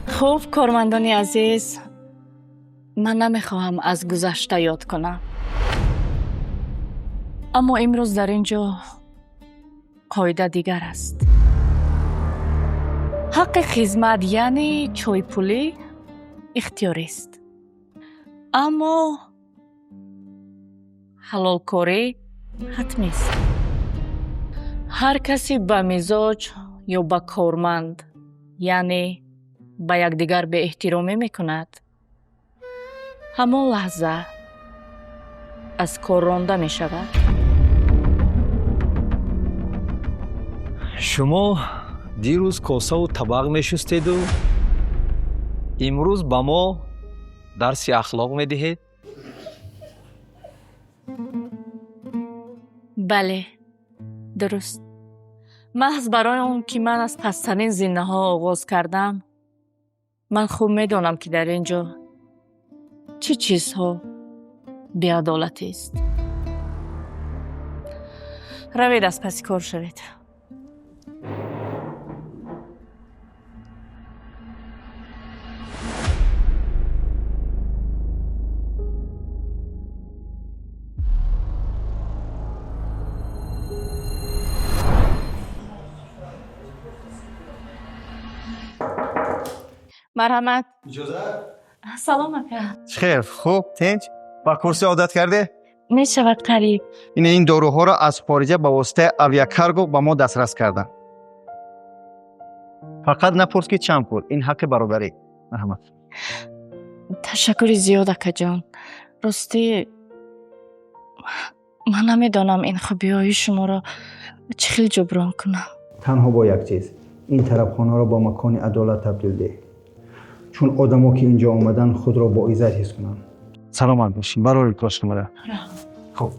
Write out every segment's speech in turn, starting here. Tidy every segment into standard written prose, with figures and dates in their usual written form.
خب کارمندان عزیز، من نمیخواهم از گذشته یاد کنم، اما امروز در اینجا قاعده دیگر است. حق خدمت یعنی چای پولی اختیاری است، اما حلال کاری حتمی است. هر کسی به مزاج یا به کارمند یعنی به یکدیگر به احترامی میکند، همان لحظه از کار رانده می شود. شما دیروز کوسه و طبق میشستید و امروز به ما درس اخلاق میدهید؟ بله، درست. محض برای اون که من از پسترین زینه ها آغاز کردم، من خوب میدانم که در اینجا چه چیزها بی‌عدالتی است. روید از پس کار شوید. مرحمت. سلام اکا. خیر، خوب، تنج؟ با کورس عادت کرده؟ می شود قریب. این داروها را از خارج به واسطه اویاکارگو به ما دسترس کردن. فقط نپرس که چند پول، این حق برابری. مرحمت. تشکر زیاد اکا جان. راستی من نمیدانم این خوبی‌های شما را چخیل جبران کنم. تنها با یک چیز، این طرف خانه را با مکان عدالت تبدیل ده. چون آدما که اینجا آمدن خود را با عزت حس کنن. سلامت باشین. برای کاش کنم. خب.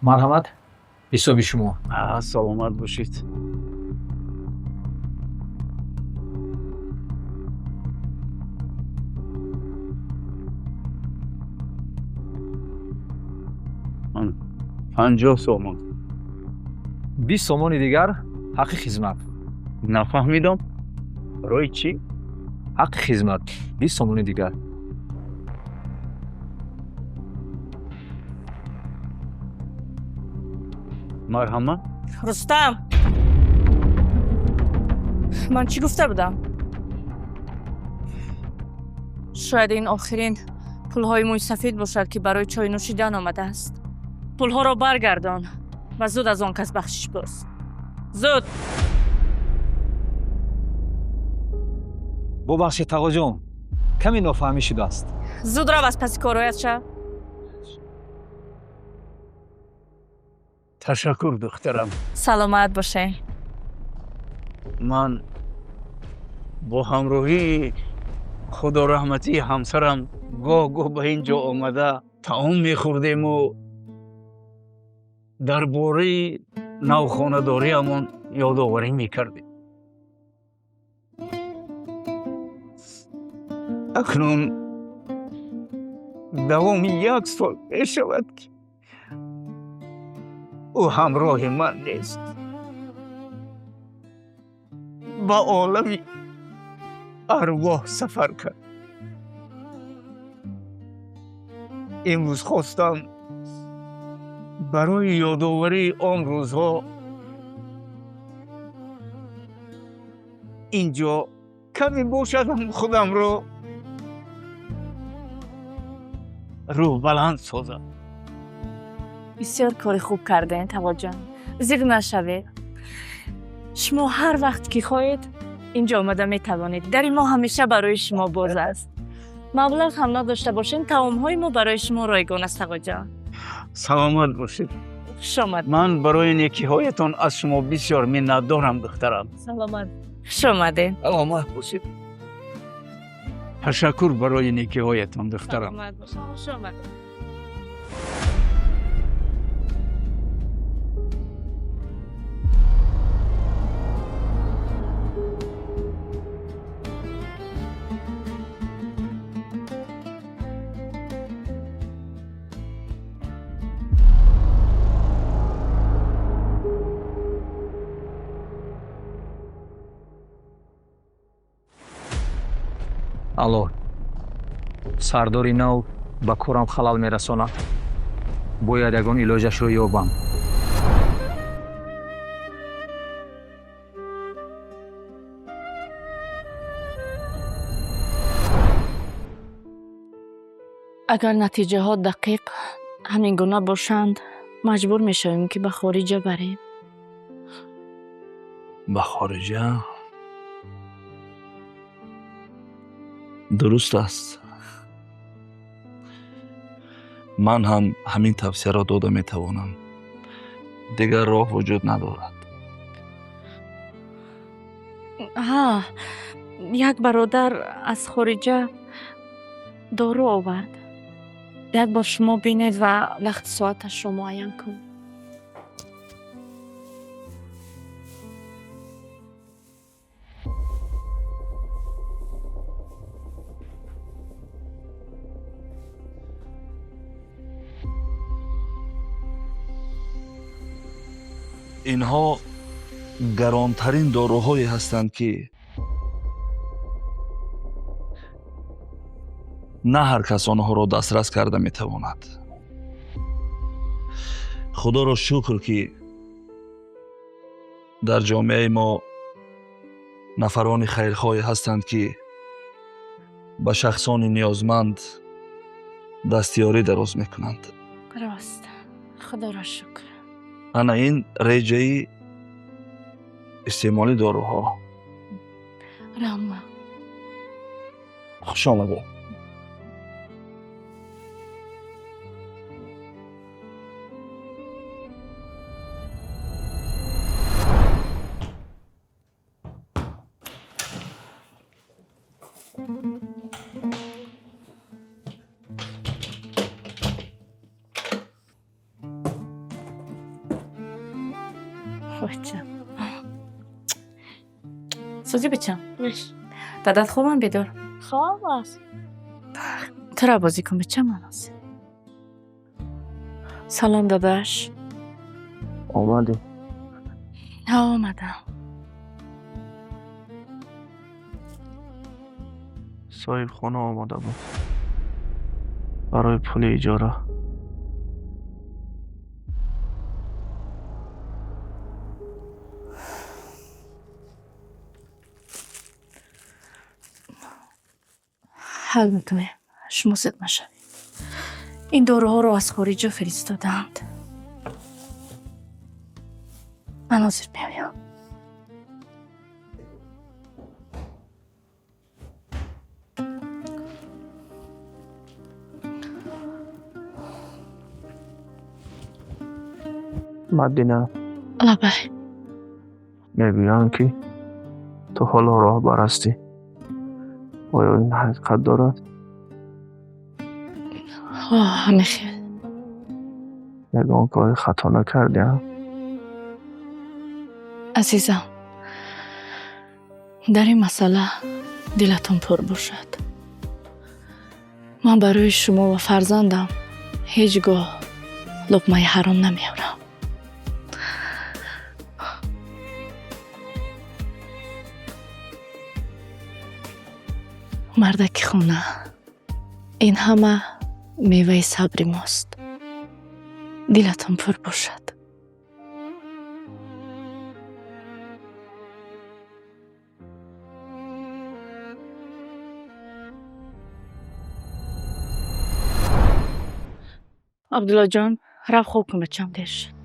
مرحمت. حسابی شما. سلامت باشید. من 50 سومان. 20 سومان دیگر حق خدمت. نفهمیدم. برای چی؟ حق خدمت 20 سومان دیگر. مرحمت. رستم، من چی گفته بودم؟ شاید این آخرین پولهای موی سفید باشد که برای چای نوشیدن آمده است. پولها را برگردان و زود از آن کس بخشش پرس. زود. ببخشید آقا جان، کمی نافهمی شده است. زود رو از پس کارایت شو. تشکر دخترم. سلامت باشه. من با همراهی خدا رحمتی همسرم گاه به اینجا آمده طعام میخوردیم و درباره نوخانه‌داری همون یادآوری میکردیم. اکنون دوام 1 سال میشود که او همراه من نیست. به عالم ارواح سفر کرد. امروز خواستم برای یادآوری آن روزها اینجا کمی باشدم خودم رو روح بلند سازد. بسیار کار خوب کردین تقال جان. زیر نشوید. شما هر وقت که خواهید اینجا آمده می توانید. در ما همیشه برای شما باز است. مبلغ هم نداشته باشین طعام های ما برای شما رایگان است تقال جان. سلامت باشید. خوش آمد. من برای نیکی هایتان از شما بسیار منت دارم دخترم. سلامت. خوش آمدین. سلامت باشید. تشکر برای نیکی هایتان دخترم. سلامت باشید. خوش آمد. алло сардори нав ба корам халал мерасонад бояд ягон илоҷашро ёбам اگر نتیجه ها دقیق همین گونه باشند مجبور می شویم که به خارجه بریم. به خارجه درست است. من هم همین توصیه را داده می توانم. دیگر راه وجود ندارد. ها یک برادر از خارجه دارو آورد. یک بار شما بینید و وقت ساعتش رو معین کن. اینها گرانترین داروهایی هستند که نه هر کس آنها را دسترس کرده می تواند. خدا را شکر که در جامعه ما نفران خیرخواه هستند که به شخصان نیازمند دستیاری دراز می کنند. راست. خدا را شکر. انا این ریجه‌ای استعمال داروها. راما. خوش آمده. خوشم. سوزی بچم. دادت خوبم بیدار. خواب است. ترا بازی کن بچم مناسی. سلام داداش. омадӣ ها آمدم. соҳибхона омода буд барои пули иҷора حل میکنه. شما زد نشوید. این داروها رو از خارج فرستادند. من حاضر میایم. мадина لبه. мегӯянд ки ту ҳоло роҳбар ҳастӣ. оё ин ҳақиқат дорад? همه خیر. ягон кори хато накардиам? عزیزم در این مسئله دلتون پر باشد. من برای شما و فرزندم هیچگاه لقمه حرام نمیارم. مردک خونه این همه میوه صبر ماست. دلتون پر باشد. عبدالله جان رفت خوب کن بچم دیر شد.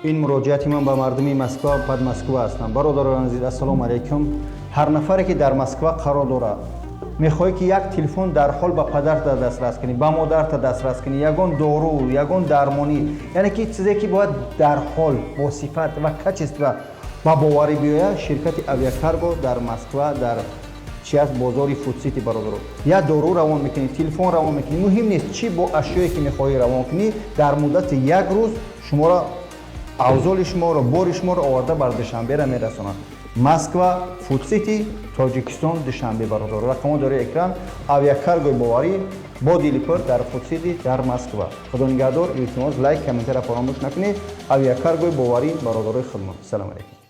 این مراجعت من به مردمی مسکو و مسکو هستم. برادران عزیز السلام علیکم. هر نفری که در مسکو قرار داره میخوای که یک تلفن در حال به پدرت دسترس کنی، به مادرت دسترس کنی، یگان دارو، یگان درمانی، یعنی که چیزی که باید در حال با صفت و کچست و با باوری بیاید، شرکت اویاکارگو در مسکو در چی از بازار فود سیتی برادران یا دارو روان میکنی، تلفن روان میکنی، مهم نیست چی با اشیایی که میخوای روان کنی، در مدت یک روز شما را اوزال شما را بار شما را آورده بر دوشنبه را میرساند. مسکو فود سیتی تاجیکستان دوشنبه برادر. رقم داره اکران اویاکارگوی باوری با دیلیپر در فود سیتی در مسکو. خدا نگهدار. التماس لایک کامنت را فراموش نکنید. اویاکارگوی باوری برادرای خدمت. سلام علیکم.